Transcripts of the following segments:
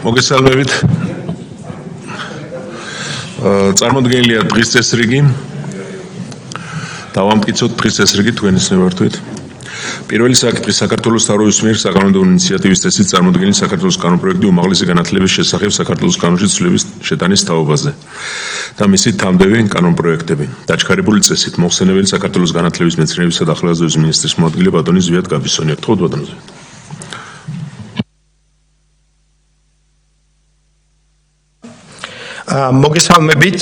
მოგესალმებით. წარმოდგენილია დღის წესრიგი. დავამტკიცოთ დღის წესრიგი თქვენის ნებართვით. პირველი საკითხი საქართველოს თავრობის მიერ საკანონმდებლო ინიციატივის წესით წარმოდგენილი საქართველოს კანონპროექტი უმაღლესი განათლების შესახებ საქართველოს კანონში ცვლილების შეტანის თაობაზე და მისი თამდები კანონპროექტები. დაჩქარებული წესით მოხსენებელი საქართველოს განათლების მეცნიერებისა და ახალგაზრდობის მინისტრის მოადგილე ბატონი ზვიად გაბისონია. გთხოვთ ბატონო ზვიად. მოგესალმებით.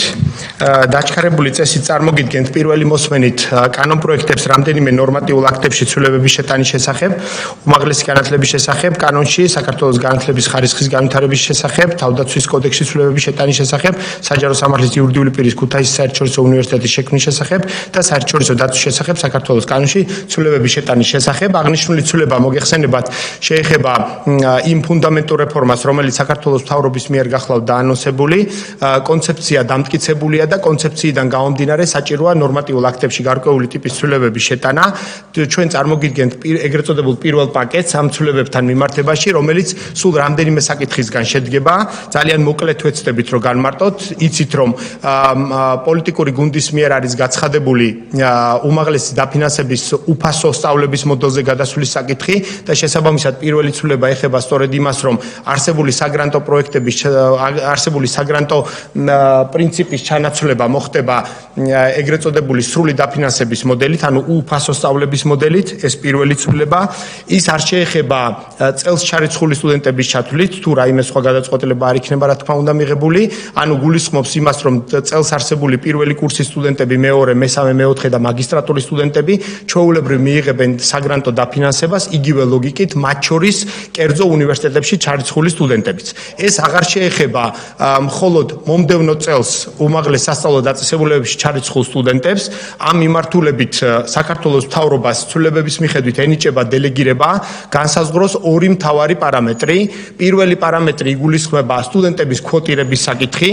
დაჩქარებული წესით წარმოგიდგენთ პირველი მოსმენით კანონპროექტებს რამდენიმე ნორმატიულ აქტებში ცვლილებების შეტანის შესახებ, უმაღლესი განათლების შესახებ, კანონში, საქართველოს განათლების ხარისხის განვითარების შესახებ, თავდაცვის კოდექსში ცვლილებების შეტანის შესახებ, საჯარო სამართლის იურიდიული პირის ქუთაისის საერთაშორისო უნივერსიტეტის შექმნის შესახებ და საერთაშორისო დაცვის შესახებ საქართველოს კანონში ცვლილებების შეტანის შესახებ. აღნიშნული ცვლილება მოგეხსენებათ შეეხება იმ ფუნდამენტურ რეფორმას, რომელიც საქართველოს მთავრობის მიერ გახლავთ დაანონსებული. კონცეფცია დამტკიცებულია და კონცეფციიდან გამომდინარე საჭიროა ნორმატიულ აქტებში გარკვეული ტიპის ცვლილებების შეტანა. ჩვენ წარმოგიდგენთ ეგრეთ წოდებულ პირველ პაკეტს ამ ცვლილებებთან მიმართებაში, რომელიც სულ რამდენიმე საკითხისგან შედგება. ძალიან მოკლედ ვეცდებით რომ განმარტოთ. იცით რომ პოლიტიკური გუნდის მიერ არის გაცხადებული უმაღლესი დაფინანსების უფასო სწავლების მოდელზე გადასვლის საკითხი და შესაბამისად პირველი ცვლილება ეხება სწორედ იმას, რომ არსებული საგრანტო პროექტების არსებული საგრანტო პრინციპის ჩანაცვლება მოხდება ეგრეთ წოდებული სრული დაფინანსების მოდელით, ანუ უფასო სწავლების მოდელით, ეს პირველი ცვლილება. ის არ შეეხება წელს ჩარიცხული სტუდენტების ჩათვლით, თუ რაიმე სხვა გადაწყვეტილება არ იქნება რა თქმა უნდა მიღებული, ანუ გულისხმობს იმას, რომ წელს არსებული პირველი კურსის სტუდენტები, მეორე, მესამე, მეოთხე და მაგისტრატურის სტუდენტები ჩვეულებრივ მიიღებენ საგრანტო დაფინანსებას იგივე ლოგიკით, მათ შორის კერძო უნივერსიტეტებში ჩარიცხული სტუდენტებიც. ეს აღარ შეეხება მხოლოდ მომდევნო წელს უმაღლეს სასწავლო დაწესებულებებში ჩარიცხულ სტუდენტებს. ამ მიმართულებით საქართველოს მთავრობას ცვლილებების მიხედვით ენიჭება დელეგირება განსაზღვროს ორი მთავარი პარამეტრი. პირველი პარამეტრი იგულისხმება სტუდენტების კვოტირების საკითხი,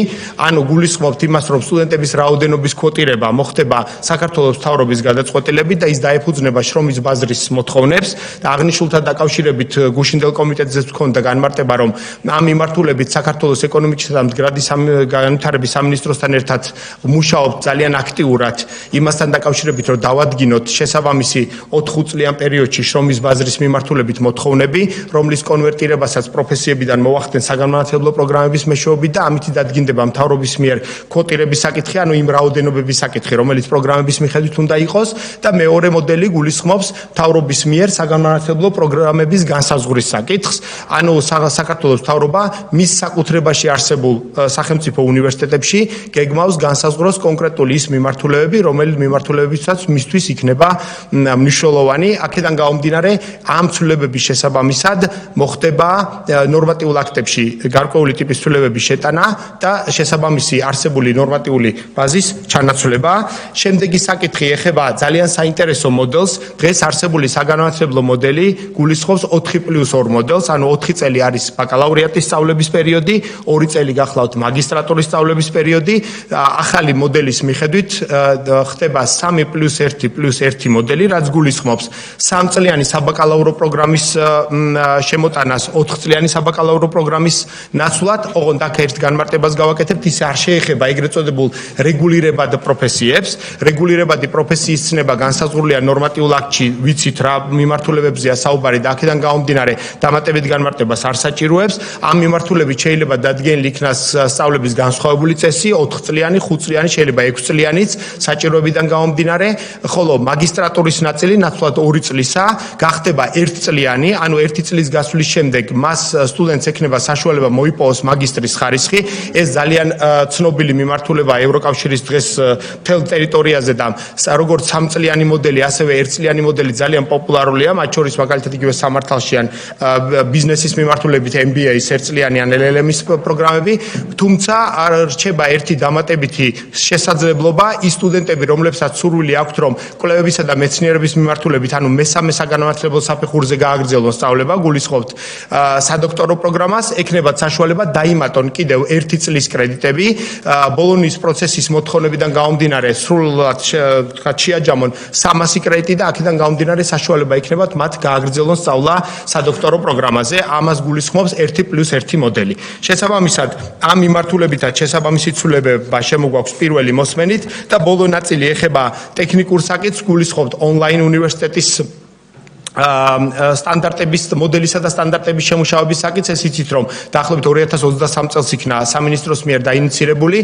ანუ გულისხმობთ იმას, რომ სტუდენტების რაოდენობის კვოტირება მოხდება საქართველოს მთავრობის გადაწყვეტილებით და ის დაეფუძნება შრომის ბაზრის მოთხოვნებს და აღნიშნულთან დაკავშირებით გუშინდელ კომიტეტზეც ჰქონდა განმარტება, რომ ამ მიმართულებით საქართველოს ეკონომიკის და მდგრადის განვითარების სამინისტროსთან ერთად მუშაობთ ძალიან აქტიურად იმასთან დაკავშირებით, რომ დავადგინოთ შესაბამისი 4 წლიან პერიოდში შრომის ბაზრის მიმართულებით მოთხოვნები, რომლის კონვერტირებასაც პროფესიებიდან მოახდენ საგანმანათლებლო პროგრამების მეშვეობით და ამით დადგინდება მთავრობის მიერ კვოტირების საკითხი, ანუ იმ რაოდენობების საკითხი, რომელიც პროგრამების მიხედვით უნდა იყოს და მეორე მოდელი გულისხმობს მთავრობის მიერ საგანმანათლებლო პროგრამების განსაზღვრის საკითხს, ანუ საქართველოს მთავრობა მის საკუთრებაში არსებულ სახელმწიფო უნივერსიტეტებში გეგმავს განსაზღვროს კონკრეტული ის მიმართულებები, რომელი მიმართულებებიცაც მისთვის იქნება მნიშვნელოვანი. აქედან გამომდინარე, ამ ცვლილებების შესაბამისად მოხდება ნორმატიულ აქტებში გარკვეული ტიპის ცვლილებების შეტანა და შესაბამისი არსებული ნორმატიული ბაზის ჩანაცვლება. შემდეგი საკითხი ეხება ძალიან საინტერესო მოდელს. დღეს არსებული საგანმანათლებლო მოდელი გულისხმობს 4+2 მოდელს, ანუ 4 წელი არის ბაკალავრიატის სწავლების პერიოდი, 2 წელი გახლავთ მაგისტრატურის სწავლების პერიოდი. ახალი მოდელის მიხედვით ხდება 3+1+1 მოდელი, რაც გულისხმობს 3 წლიანი საბაკალავრო პროგრამის შემოტანას 4 წლიანი საბაკალავრო პროგრამის ნაცვლად. ოღონდ აქ ერთ განმარტებას გავაკეთებთ, ის არ შეეხება ეგრეთ წოდებულ რეგულირებად პროფესიებს. რეგულირებადი პროფესიის ცნება განსაზღვრულია ნორმატიულ აქტში, ვიცით რა მიმართულებებზეა საუბარი და აქედან გამომდინარე დამატებით განმარტებას არ საჭიროებს. ამ მიმართულებით შეიძლება დადგენილი იქნას სწავლების განსხვავებული წესი, 4 წლიანი, 5 წლიანი, შეიძლება 6 წლიანიც საჭიროებიდან გამომდინარე, ხოლო მაგისტრატურის ნაწილი ნაცვლად 2 წლისა გახდება 1 წლიანი, ანუ 1 წლის გასვლის შემდეგ მას სტუდენტს ექნება საშუალება მოიპოვოს მაგისტრის ხარისხი. ეს ძალიან ცნობილი მიმართულებაა ევროკავშირის დღეს მთელ ტერიტორიაზე და როგორც 3 წლიანი მოდელი, ასევე 1 წლიანი მოდელი ძალიან პოპულარულია, მათ შორის მაგალითად იგივე სამართალში ან ბიზნესის მიმართულებით MBA-ის 1 წლიანი ან LLM-ის პროგრამები, თუმცა თუმცა არ რჩება ერთი დამატებითი შესაძლებლობა ის სტუდენტები, რომლებსაც სურვილი აქვთ, რომ კვლევებისა და მეცნიერების მიმართულებით, ანუ მესამე საგანმანათლებლო საფეხურზე გააგრძელონ სწავლება, გულისხმობთ სადოქტორო პროგრამას, ექნებათ საშუალება დაიმატონ კიდევ 1 წლის კრედიტები, ბოლონიის პროცესის მოთხოვნებიდან გამომდინარე, სრულად შეაჯამონ 300 კრედიტი და აქედან გამომდინარე საშუალება ექნებათ მათ გააგრძელონ სწავლა სადოქტორო პროგრამაზე, ამას გულისხმობს 1+1 მოდელი. შესაბამისად, ამ მიმართულებითაც შესაბამისი ცვლილებება შემოგვაქვს პირველი მოსმენით და ბოლო ნაწილი ეხება ტექნიკურ საკითხს, გულისხმობთ ონლაინ უნივერსიტეტის სტანდარტების მოდელისა და სტანდარტების შემუშავების საკითხს, ეს იცით რომ დაახლოებით 2023 წელს იქნა სამინისტროს მიერ დაინიცირებული,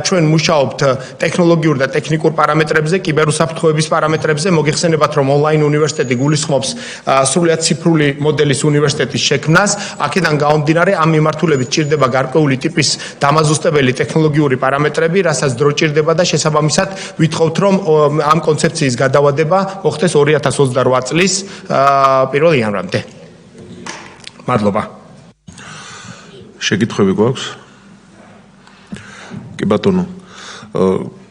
ჩვენ მუშაობთ ტექნოლოგიურ და ტექნიკურ პარამეტრებზე, კიბერუსაფრთხოების პარამეტრებზე, მოგეხსენებათ რომ ონლაინ უნივერსიტეტი გულისხმობს სრულიად ციფრული მოდელის უნივერსიტეტის შექმნას, აქედან გამომდინარე ამ მიმართულებით ჭირდება გარკვეული ტიპის დამაზუსტებელი ტექნოლოგიური პარამეტრები, რასაც დრო ჭირდება და შესაბამისად ვითხოვთ რომ ამ კონცეფციის გადავადება მოხდეს 2028 წლის 1 იანვრამდე. მადლობა. შეკითხვები გვაქვს? კი ბატონო.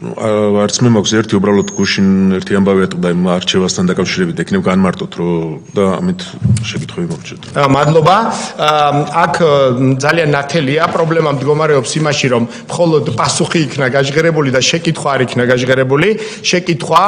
არც მე მაქვს ერთი უბრალოდ გუშინ ერთი ამბავი ატყდა იმ არჩევასთან დაკავშირებით, ეკნებ განმარტოთ რომ და ამით შეკითხვები მოგჭირთ. მადლობა. აქ ძალიან ნათელია, პრობლემა მდგომარეობს იმაში, რომ მხოლოდ პასუხი იქნა გაჟღერებული და შეკითხვა არ იქნა გაჟღერებული. შეკითხვა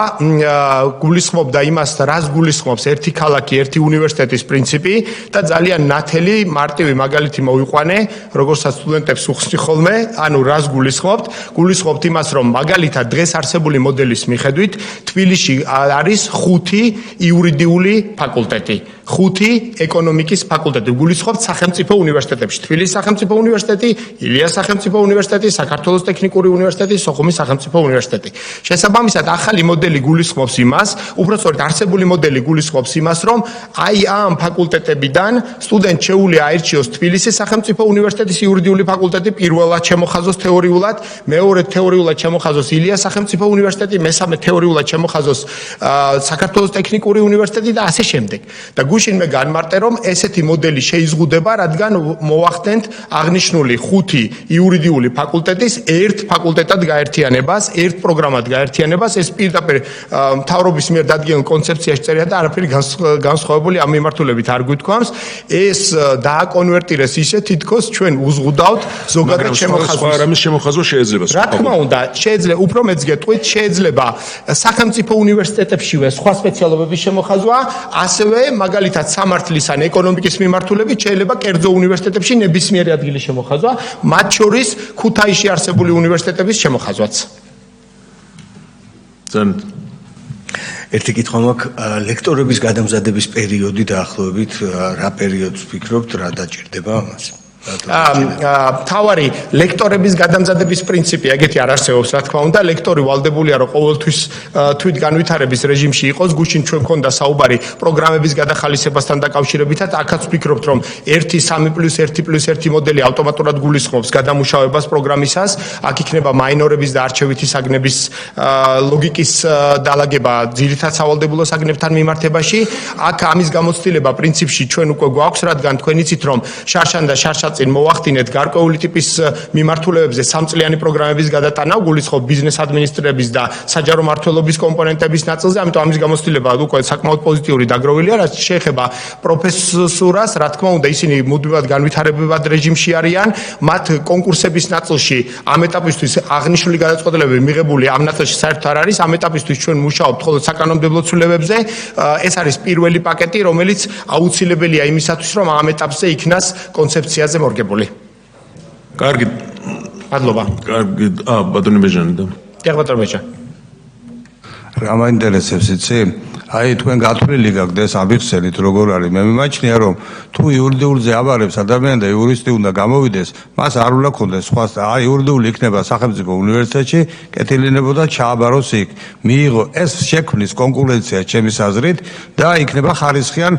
გულისხმობდა იმას, რას გულისხმობს ერთი ქალაქი, ერთი უნივერსიტეტის პრინციპი და ძალიან ნათელი, მარტივი მაგალითი მოვიყვანე, როგორცაც სტუდენტებს უხსნი ხოლმე, ანუ რას გულისხმობთ? გულისხმობთ იმას, რომ მაგალითად დღეს არსებული მოდელის მიხედვით თბილისში არის 5 იურიდიული ფაკულტეტი, 5 ეკონომიკის ფაკულტეტი. გულისხმობთ სახელმწიფო უნივერსიტეტებში. თბილისის სახელმწიფო უნივერსიტეტი, ილიას სახელმწიფო უნივერსიტეტი, საქართველოს ტექნიკური უნივერსიტეტი, სოხუმის სახელმწიფო უნივერსიტეტი. შესაბამისად, ახალი მოდელი გულისხმობს იმას, უბრალოდ არსებული მოდელი გულისხმობს იმას, რომ აი ამ ფაკულტეტებიდან სტუდენტ შეუძლია აირჩიოს თბილისის სახელმწიფო უნივერსიტეტის იურიდიული ფაკულტეტი, პირველად შემოხაზოს თეორიულად, მეორედ თეორიულად შემოხაზოს ილიას სახელმწიფო უნივერსიტეტი, მესამე თეორიულად შემოხაზოს საქართველოს ტექნიკური უნივერსიტეტი და ასე შემდეგ. და გუშინ მე განმარტე რომ ესეთი მოდელი შეიზღუდება, რადგან მოვახდენთ აღნიშნული 5 იურიდიული ფაკულტეტის ერთ ფაკულტეტად გაერთიანებას, ერთ პროგრამად გაერთიანებას, ეს პირდაპირ მთავრობის მიერ დადგენილ კონცეფციაში წერია და არაფერი განსხვავებული ამ მიმართულებით არ გვითქვამს, ეს დააკონვერტირეს ისე თითქოს ჩვენ უზღუდავთ ზოგადად შემოხაზოს. რამის შემოხაზვა შეიძლება. რა თქმა უნდა, შეიძლება უფრო მეც გეტყვით, შეიძლება სახელმწიფო უნივერსიტეტებშივე სხვა სპეციალობების შემოხაზვა, ასევე მაგალითად სამართლის ან ეკონომიკის მიმართულებით შეიძლება კერძო უნივერსიტეტებში ნებისმიერი ადგილის შემოხაზვა, მათ შორის ქუთაისში არსებული უნივერსიტეტების შემოხაზვაც. ერთი კითხვა მაქვს, ლექტორების გადამზადების პერიოდი დაახლოებით რა პერიოდს ვფიქრობთ, რა დაჭირდება ამას? თავარი ლექტორების გადამზადების პრინციპი ეგეთი არ არსებობს, რა თქმა უნდა, ლექტორი ვალდებულია რომ ყოველთვის თვით განვითარების რეჟიმში იყოს. გუშინ ჩვენ მქონდა საუბარი პროგრამების გადახალისებასთან დაკავშირებითაც, აქაც ვფიქრობთ რომ 1+1+1 მოდელი ავტომატურად გულისხმობს გადამუშავებას პროგრამისას, აქ იქნება მაინორების და არჩევითი საგნების ლოგიკის დალაგება ძირითად სავალდებულო საგნებთან მიმართებაში. აქ ამის გამოცდილება პრინციპში ჩვენ უკვე გვაქვს, რადგან თქვენ იცით რომ შარშან და შარშა წინ მოვახდინეთ გარკვეული ტიპის მიმართულებებზე სამწლიანი პროგრამების გადატანა, გულისხმობ ბიზნეს ადმინისტრირების და საჯარო მმართველობის კომპონენტების ნაწილზე, ამიტომ ამის გამოცდილება უკვე საკმაოდ პოზიტიური დაგროვილია, რაც შეეხება პროფესურას, რა თქმა უნდა, ისინი მუდმივად განვითარებად რეჟიმში არიან, მათ კონკურსების ნაწილში ამ ეტაპისთვის აღნიშნული გადაწყვეტილებები მიღებული ამ ნაწილში საერთოდ არ არის, ამ ეტაპისთვის ჩვენ მუშაობთ მხოლოდ საკანონმდებლო ცვლილებებზე, ეს არის პირველი პაკეტი, რომელიც აუცილებელია იმისათვის, რომ ამ ეტაპზე იქნას კონცეფციაზე მორგებული. კარგი. მადლობა. კარგი. ბატონი ბეჟანი და. დიახ, ბატონი ბეჟანი. რა მაინტერესებს იცი? აი თქვენ გათვლილი გაქვთ ეს ამიხსენით როგორ არის? მე მიმაჩნია რომ თუ იურიდიულზე აბარებს ადამიანი და იურისტი უნდა გამოვიდეს, მას არ უნდა ქონდეს სხვა აი იურიდიული იქნება სახელმწიფო უნივერსიტეტში, კეთილინებოდა ჩააბაროს იქ. მიიღო ეს შექმნის კონკურენცია ჩემის აზრით და იქნება ხარისხიან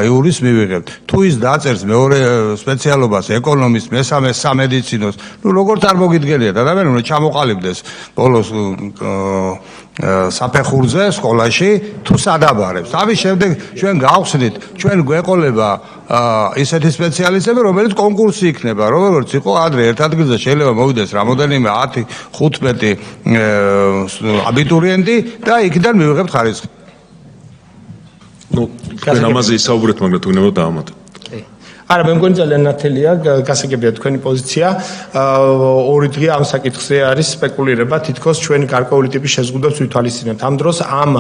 იურის მივიღებთ. თუ ის დაწერს მეორე სპეციალობას ეკონომის, მესამე სამედიცინოს, როგორ წარმოგიდგენიათ, ადამიანი უნდა ჩამოყალიბდეს ბოლოს საფეხურზე სკოლაში თუ სადაბარებს. ამის შემდეგ ჩვენ გავხსნით, ჩვენ გვეყოლება ისეთი სპეციალისტები, რომელიც კონკურსი იქნება, როგორც იყო ადრე ერთ ადგილზე შეიძლება მოვიდეს რამოდენიმე 10-15 აბიტურიენტი და იქიდან მივიღებთ ხარისხი. თქვენ ამაზე ისაუბრეთ, მაგრამ თუ გინდა დავამატოთ. არა, მე მგონი ძალიან ნათელია, გასაგებია თქვენი პოზიცია. ორი დღე ამ საკითხზე არის სპეკულირება, თითქოს ჩვენ გარკვეული ტიპის შეზღუდვებს ვითვალისწინებთ. ამ დროს ამ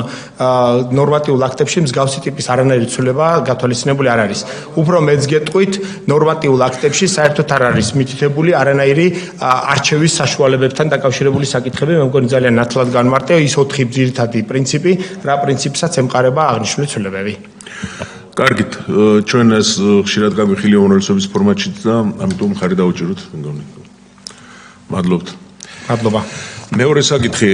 ნორმატიულ აქტებში მსგავსი ტიპის არანაირი ცვლილება გათვალისწინებული არ არის. უფრო მეც გეტყვით, ნორმატიულ აქტებში საერთოდ არ არის მითითებული არანაირი არჩევის საშუალებებთან დაკავშირებული საკითხები. მე მგონი ძალიან ნათლად განმარტე ის 4 ძირითადი პრინციპი, რა პრინციპსაც ემყარება აღნიშნული ცვლილებები. კარგით, ჩვენ ეს ხშირად გამიხილია უმრავლესობის ფორმატში და ამიტომ ხარი დავუჭიროთ, მე მგონი. მადლობთ. მადლობა. მეორე საკითხი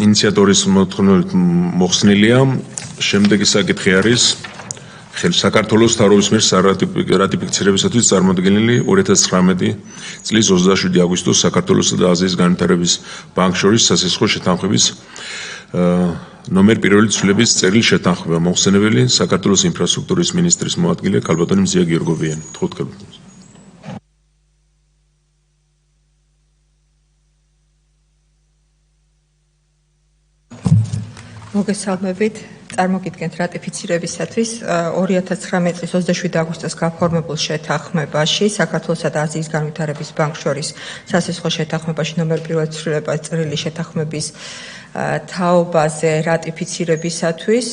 ინიციატორის მოთხოვნით მოხსნილია. შემდეგი საკითხი არის საქართველოს მთავრობის მიერ რატიფიცირებისათვის წარმოდგენილი 2019 წლის 27 აგვისტოს საქართველოსა და აზიის განვითარების ბანკს შორის სასესხო შეთანხმების ნომერ პირველი ცვლილების წერილი შეთანხმება. მოხსენებელი საქართველოს ინფრასტრუქტურის მინისტრის მოადგილე ქალბატონი მზია გიორგოვიანი. თხოვთ ქალბატონს. მოგესალმებით. წარმოგიდგენთ რატიფიცირებისათვის 2019 წლის 27 აგვისტოს გაფორმებულ შეთანხმებაში საქართველოსა და აზიის განვითარების ბანკს შორის სასესხო შეთანხმებაში ნომერ პირველი ცვლილების წერილი შეთანხმების თაობაზე რატიფიცირებისათვის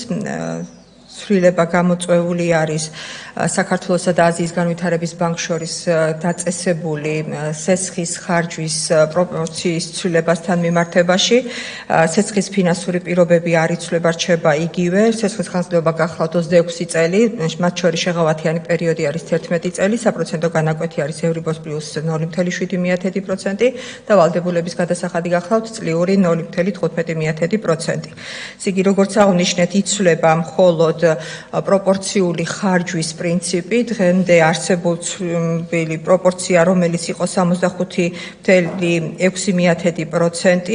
ცვლილება გამოწვეული არის საქართველოსა და აზიის განვითარების ბანკს შორის დაწესებული სესხის ხარჯვის პროპორციის ცვლილებასთან მიმართებაში. სესხის ფინანსური პირობები არ იცვლება, რჩება იგივე. სესხის ხანგრძლივობა გახლავთ 26 წელი, მათ შორის შეღავათიანი პერიოდი არის 11 წელი, საპროცენტო განაკვეთი არის ევრიბორს პლუს 0.7% და ვალდებულების გადასახადი გახლავთ წლიური 0.15%. იგი როგორც აღნიშნეთ, იცვლება მხოლოდ პროპორციული ხარჯვის პრინციპი. დღემდე არსებული პროპორცია, რომელიც იყო 65.6%,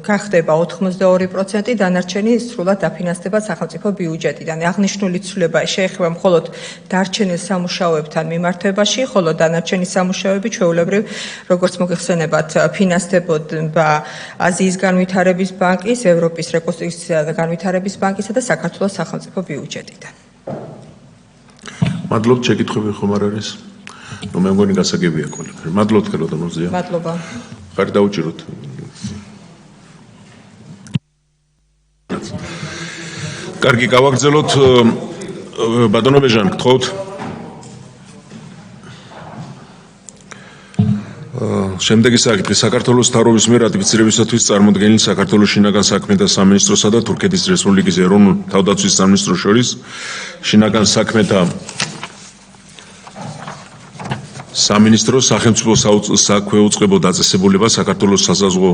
გახდება 82%, დანარჩენი სრულად დაფინანსდება სახელმწიფო ბიუჯეტიდან. აღნიშნული ცვლილება შეეხება მხოლოდ დარჩენილ სამუშაოებთან მიმართებაში, ხოლო დანარჩენი სამუშაოები ჩვეულებრივ, როგორც მოგეხსენებათ, ფინანსდებოდა აზიის განვითარების ბანკის, ევროპის რეკონსტრუქცია და განვითარების ბანკისა და საქართველოს სახელმწიფო ბიუჯეტიდან. მადლობთ, შეკითხვები ხომ არ არის? მე მგონი გასაგებია ყველაფერი. მადლობთ ქალბატონ მზია. მადლობა. ხარი დავუჭიროთ. კარგი, გავაგრძელოთ ბატონო ბეჟან, გთხოვთ. შემდეგი საკითხი საქართველოს მთავრობის მიერ რატიფიცირებისათვის წარმოდგენილი საქართველოს შინაგან საქმეთა სამინისტროსა და თურქეთის რესპუბლიკის ეროვნულ თავდაცვის სამინისტროს შორის შინაგან საქმეთა სამინისტროს სახელმწიფო საქვეუწყებო დაწესებულება საქართველოს საზღვაო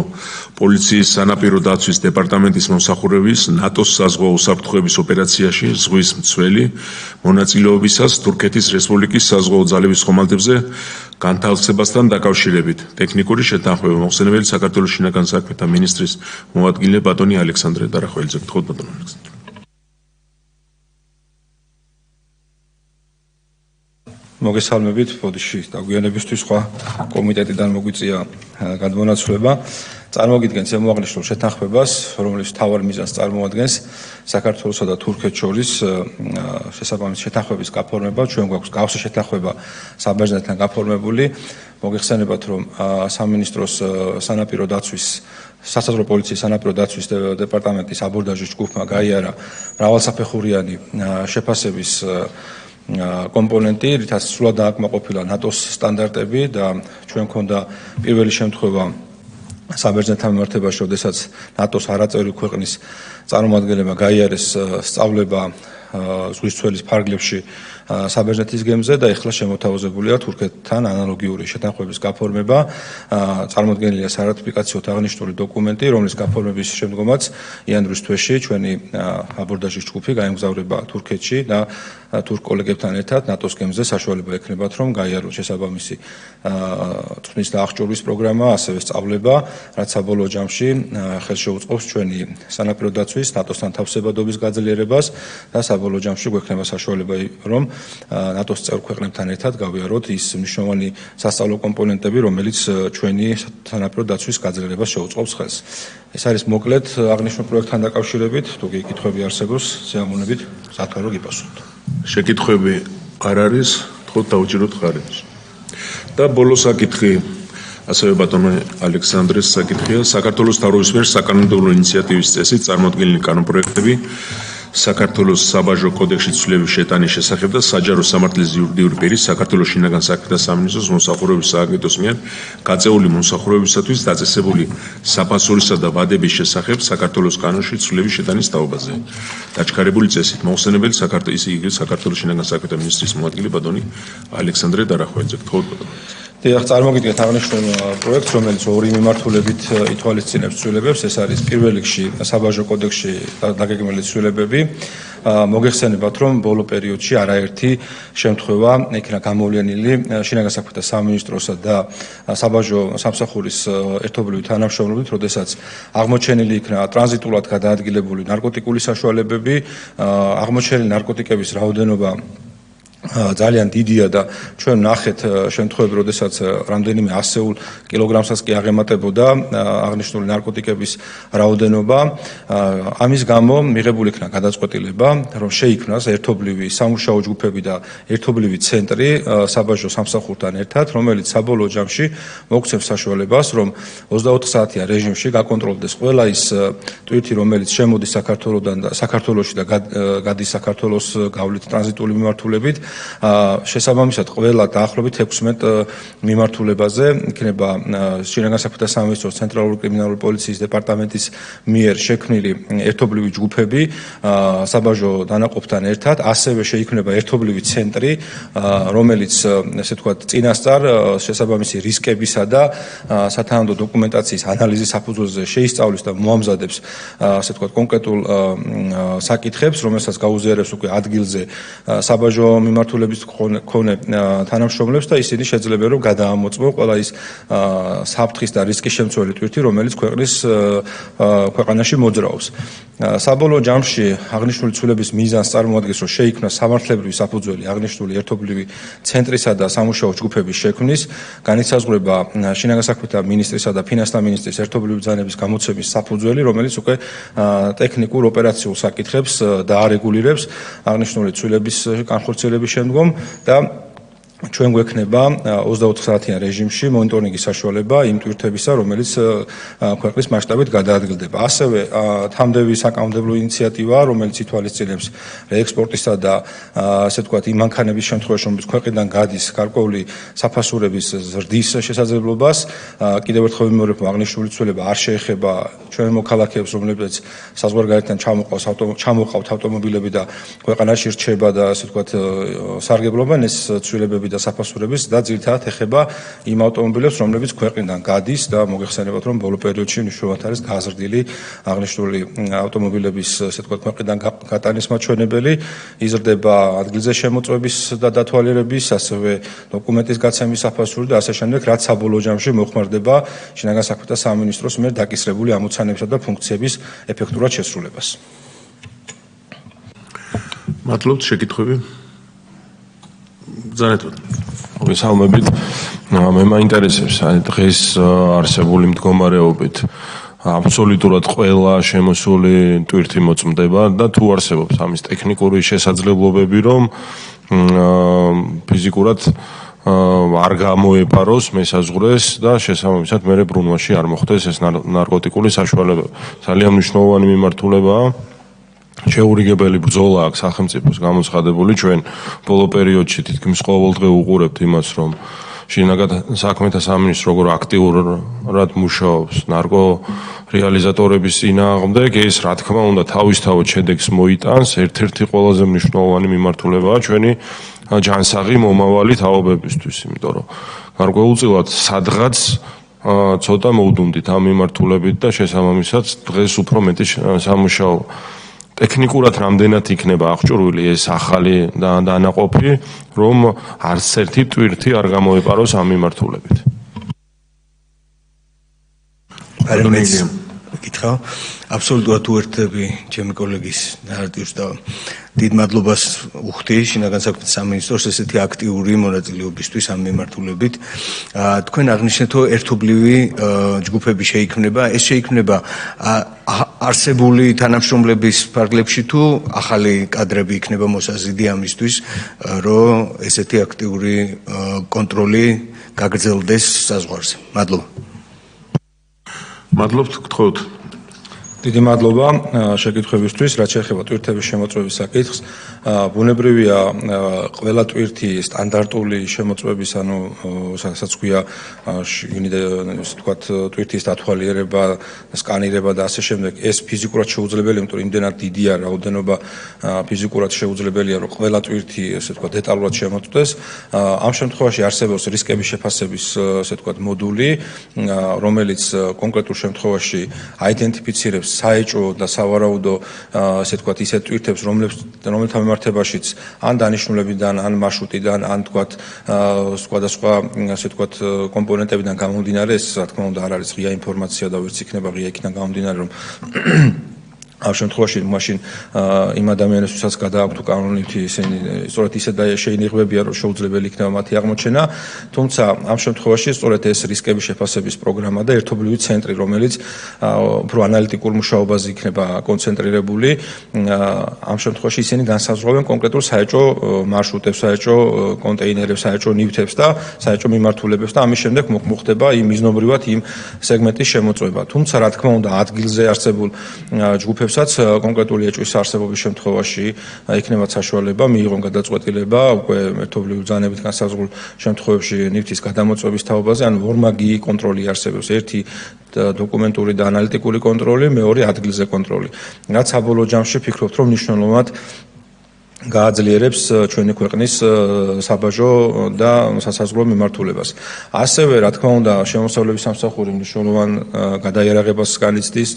პოლიციის სანაპირო დაცვის დეპარტამენტის მომსახურების ნატოს საზღვაო უსაფრთხოების ოპერაციაში ზღვის მცველი მონაწილეობისას თურქეთის რესპუბლიკის საზღვაო ძალების ხომალდებზე განთავსებასთან დაკავშირებით. ტექნიკური შეთანხმება. მოხსენებელი საქართველოს შინაგან საქმეთა მინისტრის მოადგილე ბატონი ალექსანდრე დარახველიძე. გთხოვთ ბატონო ალექსანდრე. მოგესალმებით, ბოდიში დაგვიანებისთვის სხვა კომიტეტიდან მოგვიწია გადმონაცვლება. წარმოგიდგენთ ზემოაღნიშნულ შეთანხმებას, რომლის მთავარ მიზანს წარმოადგენს საქართველოსა და თურქეთს შორის შესაბამისი შეთანხმების გაფორმება. ჩვენ გვაქვს გავსი შეთანხმება საბერძნეთთან გაფორმებული. მოგეხსენებათ, რომ სამინისტროს სანაპირო დაცვის სასაზღვრო პოლიციის სანაპირო დაცვის დეპარტამენტის აბორდაჟის ჯგუფმა გაიარა მრავალსაფეხურიანი შეფასების კომპონენტი, რითაც სრულად დააკმაყოფილა ნატოს სტანდარტები და ჩვენ მქონდა პირველი შემთხვევა საბერძნეთთან მიმართებაში, როდესაც ნატოს არაწევრი ქვეყნის წარმომადგენლებმა გაიარეს სწავლება ზღვის თველის ფარგლებში საბერძნეთის გემზე და ეხლა შემოთავაზებულია თურქეთთან ანალოგიური შეთანხმების გაფორმება. წარმოდგენილია სარატიფიკაციოდ აღნიშნული დოკუმენტი, რომლის გაფორმების შემდგომაც იანვრის თვეში ჩვენი აბორდაჟის ჯგუფი გაემგზავრება თურქეთში და თურქ კოლეგებთან ერთად ნატოს გემზე საშუალება ექნებათ, რომ გაიაროს შესაბამისი წვნის და აღჭურვის პროგრამა, ასევე სწავლება, რაც საბოლოო ჯამში ხელშეუწყობს ჩვენი სანაპირო დაცვის, ნატოსთან თავსებადობის გაძლიერებას და საბოლოო ჯამში გვექნება საშუალება, რომ ნატოს წევრ ქვეყნებთან ერთად გავიაროთ ის მნიშვნელოვანი სასწავლო კომპონენტები, რომელიც ჩვენი სანაპირო დაცვის გაძლიერებას შეუწყობს ხელს. ეს არის მოკლედ აღნიშნულ პროექტთან დაკავშირებით, თუ კი კითხვები არსებობს, სიამოვნებით სათვალო გიპასუხოთ. შეკითხვები არ არის, თქო დავუჭიროთ ხარებს. და ბოლო საკითხი ასევე ბატონო ალექსანდრეს საკითხია, საქართველოს თავრობის მიერ საკანონმდებლო ინიციატივის წესით წარმოდგენილი კანონპროექტები საქართველოს საბაჟო კოდექსში ცვლილების შეტანის შესახებ და საჯარო სამართლის იურიდიული პირის საქართველოს შინაგან საქმეთა სამინისტროს მომსახურების სააგენტოს მიერ გაწეული მომსახურებისათვის დაწესებული საფასურისა და ვადების შესახებ საქართველოს კანონში ცვლილების შეტანის თაობაზე. დაჩქარებული წესით მოხსენებელი საქართველოს შინაგან საქმეთა მინისტრის მოადგილე ბატონი ალექსანდრე დარახვეძე. დიახ, წარმოგიდგენთ აღნიშნულ პროექტს, რომელიც ორი მიმართულებით ითვალისწინებს ცვლილებებს. ეს არის პირველ რიგში საბაჟო კოდექსში დაგეგმილი ცვლილებები. მოგეხსენებათ, რომ ბოლო პერიოდში არაერთი შემთხვევა იქნა გამოვლენილი შინაგან საქმეთა სამინისტროსა და საბაჟო სამსახურის ერთობლივი თანამშრომლობით, როდესაც აღმოჩენილი იქნა ტრანზიტულად გადაადგილებული ნარკოტიკული საშუალებები, აღმოჩენილი ნარკოტიკების რაოდენობა ძალიან დიდია და ჩვენ ნახეთ შემთხვევები, როდესაც რამდენიმე 100 კილოგრამსაც კი აღემატებოდა აღნიშნული ნარკოტიკების რაოდენობა. ამის გამო მიღებული იქნა გადაწყვეტილება, რომ შეიქმნას ერთობლივი სამუშაო ჯგუფები და ერთობლივი ცენტრი საბაჟო სამსახურთან ერთად, რომელიც საბოლოო ჯამში მოგცემს საშუალებას, რომ 24 საათიან რეჟიმში გაკონტროლდეს ყველა ის ტვირთი, რომელიც შემოდის საქართველოსდან და საქართველოში და გადის საქართველოს გავლით ტრანზიტული მიმართულებით. შესაბამისად ყველა დაახლოებით 16 მიმართულებაზე იქნება შინაგან საქმეთა სამინისტროს ცენტრალური კრიმინალური პოლიციის დეპარტამენტის მიერ შექმნილი ერთობლივი ჯგუფები საბაჟო დანაყოფთან ერთად, ასევე შეიქმნება ერთობლივი ცენტრი, რომელიც ესე ვთქვათ წინასწარ შესაბამისი რისკებისა და სათანადო დოკუმენტაციის ანალიზის საფუძველზე შეისწავლის და მოამზადებს ასე ვთქვათ კონკრეტულ საკითხებს, რომელსაც გაუზიარებს უკვე ადგილზე საბაჟო მიმართულების მქონე თანამშრომლებს და ისინი შეძლებენ რომ გადაამოწმო ყველა ის საფრთხის და რისკის შემცველი ტვირთი, რომელიც ქვეყანაში მოძრაობს. საბოლოო ჯამში აღნიშნული ცვლილების მიზანს წარმოადგენს, რომ შეიქმნას სამართლებრივი საფუძველი აღნიშნული ერთობლივი ცენტრისა და სამუშაო ჯგუფების შექმნის, განისაზღვრება შინაგან საქმეთა მინისტრისა და ფინანსთა მინისტრის ერთობლივი ბრძანების გამოცემის საფუძველი, რომელიც უკვე ტექნიკურ ოპერაციულ საკითხებს დაარეგულირებს აღნიშნული ცვლილების განხორციელების შემდგომ და ჩვენ გვექნება 24 საათიან რეჟიმში მონიტორინგის საშუალება იმ ტვირთებისა, რომელიც ქვეყნის მასშტაბით გადაადგილდება. ასევე თამდევი საკანონმდებლო ინიციატივა, რომელიც ითვალისწინებს რეექსპორტისა და ასე ვთქვათ იმ მანქანების შემთხვევაში, რომელიც ქვეყნიდან გადის გარკვეული საფასურების ზრდის შესაძლებლობას. კიდევ ერთხელ ვიმეორებ, აღნიშნული ცვლილება არ შეეხება ჩვენ მოქალაქეებს, რომლებიც საზღვარგარეთთან ჩამოყავთ ავტომობილები და ქვეყანაში რჩება და ასე ვთქვათ სარგებლობენ ეს ცვლილებები და საფასურების და ძირითადად ეხება იმ ავტომობილებს, რომლებიც ქვეყნიდან გადის და მოგეხსენებათ, რომ ბოლო პერიოდში მნიშვნელოვნად არის გაზრდილი აღნიშნული ავტომობილების ასე ვთქვათ ქვეყნიდან გატანის მაჩვენებელი, იზრდება ადგილზე შემოწმების და დათვალიერების, ასევე დოკუმენტის გაცემის საფასური და ასე შემდეგ, რაც საბოლოო ჯამში მოხმარდება შინაგან საქმეთა სამინისტროს მიერ დაკისრებული ამოცანებისა და ფუნქციების ეფექტურად შესრულებას. მადლობთ, შეკითხვები? ზანეთოდ. მოგესალმებით. მე მაინტერესებს დღეს არსებული მდგომარეობით აბსოლუტურად ყველა შემოსული ტვირთი მოწმდება და თუ არსებობს ამის ტექნიკური შესაძლებლობები, რომ ფიზიკურად არ გამოეპაროს მესაზღვრეს და შესაბამისად მერე ბრუნვაში არ მოხდეს ეს ნარკოტიკული საშუალება. ძალიან მნიშვნელოვანი მიმართულებაა. შეურიგებელი ბრძოლა აქვს სახელმწიფოს გამოცხადებული. ჩვენ ბოლო პერიოდში თითქმის ყოველდღე უყურებთ იმას, რომ შინაგან საქმეთა სამინისტრო როგორ აქტიურად მუშაობს ნარკო რეალიზატორების წინააღმდეგ, ეს რა თქმა უნდა თავისთავად შედეგს მოიტანს. ერთ-ერთი ყველაზე მნიშვნელოვანი მიმართულებაა ჩვენი ჯანსაღი მომავალი თაობებისთვის, იმიტომ რომ გარკვეულწილად სადღაც ცოტა მოვდუნდით ამ მიმართულებით და შესაბამისად დღეს უფრო მეტი სამუშაო ტექნიკურად რამდენად იქნება აღჭურვილი ეს ახალი დანაყოფი, რომ არც ერთი ტვირთი არ გამოეპაროს ამ მიმართულებით. გითხრა, აბსოლუტურად უერთდები ჩემი კოლეგის ნარატივს და დიდ მადლობას უხდი შინაგან საქმეთა სამინისტროს ესეთი აქტიური მონაწილეობისთვის ამ მიმართულებით. თქვენ აღნიშნეთ, რომ ერთობლივი ჯგუფები შეიქმნება, ეს შეიქმნება არსებული თანამშრომლების ფარგლებში თუ ახალი კადრები იქნება მოსაზრდი ამისთვის, რომ ესეთი აქტიური კონტროლი გაგრძელდეს საზღვარზე. მადლობა. მადლობთ, გთხოვთ. დიდი მადლობა შეკითხვებისთვის, რაც შეეხება ტვირთების შემოწმების საკითხს. ბუნებრივია, ყველა ტვირთი სტანდარტული შემოწმების, ანუ რასაც ქვია, ისე ვთქვათ, ტვირთის დათვალიერება, სკანირება და ასე შემდეგ, ეს ფიზიკურად შეუძლებელია, იმიტომ რომ იმდენად დიდია რაოდენობა, ფიზიკურად შეუძლებელია, რომ ყველა ტვირთი, ესე ვთქვათ, დეტალურად შემოწმდეს. ამ შემთხვევაში არსებობს რისკების შეფასების, ესე ვთქვათ, მოდული, რომელიც კონკრეტულ შემთხვევაში აიდენტიფიცირებს საეჭვო და სავარაუდო, ასე ვთქვათ, ისეთ ტვირთებს, რომელთა მიმართებაშიც ან დანიშნულებიდან, ან მარშრუტიდან, ან ვთქვათ, სხვადასხვა, ასე ვთქვათ, კომპონენტებიდან გამომდინარე, ეს რა თქმა უნდა არ არის ღია ინფორმაცია და ვერც იქნება ღია იქიდან გამომდინარე, რომ ამ შემთხვევაში მაშინ იმ ადამიანებსაც გადააქვთ კანონით ისინი სწორედ ისე შეინიღებებია, რომ შეუძლებელი იქნება მათი აღმოჩენა, თუმცა ამ შემთხვევაში სწორედ ეს რისკების შეფასების პროგრამა და ერთობლივი ცენტრი, რომელიც უფრო ანალიტიკურ მუშაობაზე იქნება კონცენტრირებული, ამ შემთხვევაში ისინი განსაზღვრავენ კონკრეტულ საეჭვო მარშრუტებს, საეჭვო კონტეინერებს, საეჭვო ნივთებს და საეჭვო მიმართულებებს და ამის შემდეგ მოხდება იმ მიზნობრივად იმ სეგმენტის შემოწმება. თუმცა რა თქმა უნდა ადგილზე არსებულ ჯგუფებს კონკრეტული ეჭვის არსებობის შემთხვევაში იქნება საშუალება მიიღონ გადაწყვეტილება უკვე ერთობლივი ბრძანებით განსაზღვრულ შემთხვევებში ნივთის გადამოწმების თაობაზე, ან ორმაგი კონტროლი არსებობს. ერთი დოკუმენტური და ანალიტიკური კონტროლი, მეორე ადგილზე კონტროლი. რაც საბოლოო ჯამში ვფიქრობთ, რომ მნიშვნელოვნად გააძლიერებს ჩვენი ქვეყნის საბაჟო და სასაზღვრო მიმართულებას. ასევე, რა თქმა უნდა, შემოსავლების სამსახური მნიშვნელოვან გადაიარაღებას განიცდის,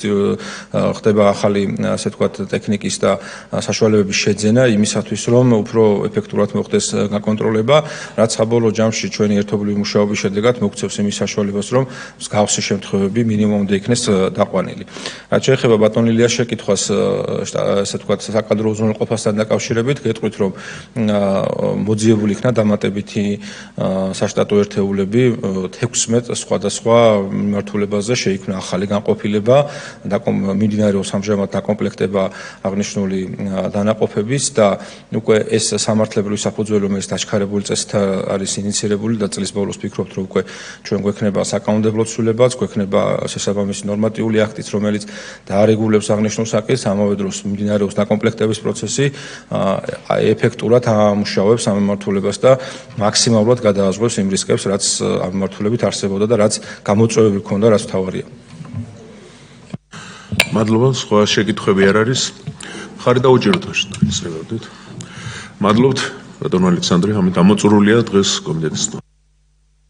ხდება ახალი, ასე ვთქვათ, ტექნიკის და საშუალებების შეძენა იმისათვის, რომ უფრო ეფექტურად მოხდეს გაკონტროლება, რაც საბოლოო ჯამში ჩვენი ერთობლივი მუშაობის შედეგად მოგცევს იმის საშუალებას, რომ მსგავსი შემთხვევები მინიმუმამდე იქნეს დაყვანილი. რაც შეეხება ბატონ ილიას შეკითხვას, ასე ვთქვათ, საკადრო უზრუნველყოფასთან დაკავშირებით, გეტყვით, რომ მოძიებული იქნა დამატებითი საშტატო ერთეულები 16 სხვადასხვა მიმართულებაზე შეიქმნა ახალი განყოფილება, მიმდინარეობს ამჟამად დაკომპლექტება აღნიშნული დანაყოფების და უკვე ეს სამართლებრივი საფუძველი, რომელიც დაჩქარებული წესით არის ინიცირებული და წლის ბოლოს ვფიქრობთ, რომ უკვე ჩვენ გვექნება საკანონმდებლო ცვლილებაც, გვექნება შესაბამისი ნორმატიული აქტიც, რომელიც დაარეგულებს აღნიშნულ საკითხს, ამავე დროს მიმდინარეობს დაკომპლექტების პროცესი, ეფექტურად ამუშავებს ამ მიმართულებას და მაქსიმალურად გადააზღვის იმ რისკებს, რაც ამ მიმართულებით არსებობდა და რაც გამოწვევები ჰქონდა, რაც თავარია. მადლობა, სხვა შეკითხვები არ არის. ხარი დაუჭიროთ ეს რეგავდით. მადლობთ ბატონ ალექსანდრე, ამით ამოწურულია დღეს კომიტეტის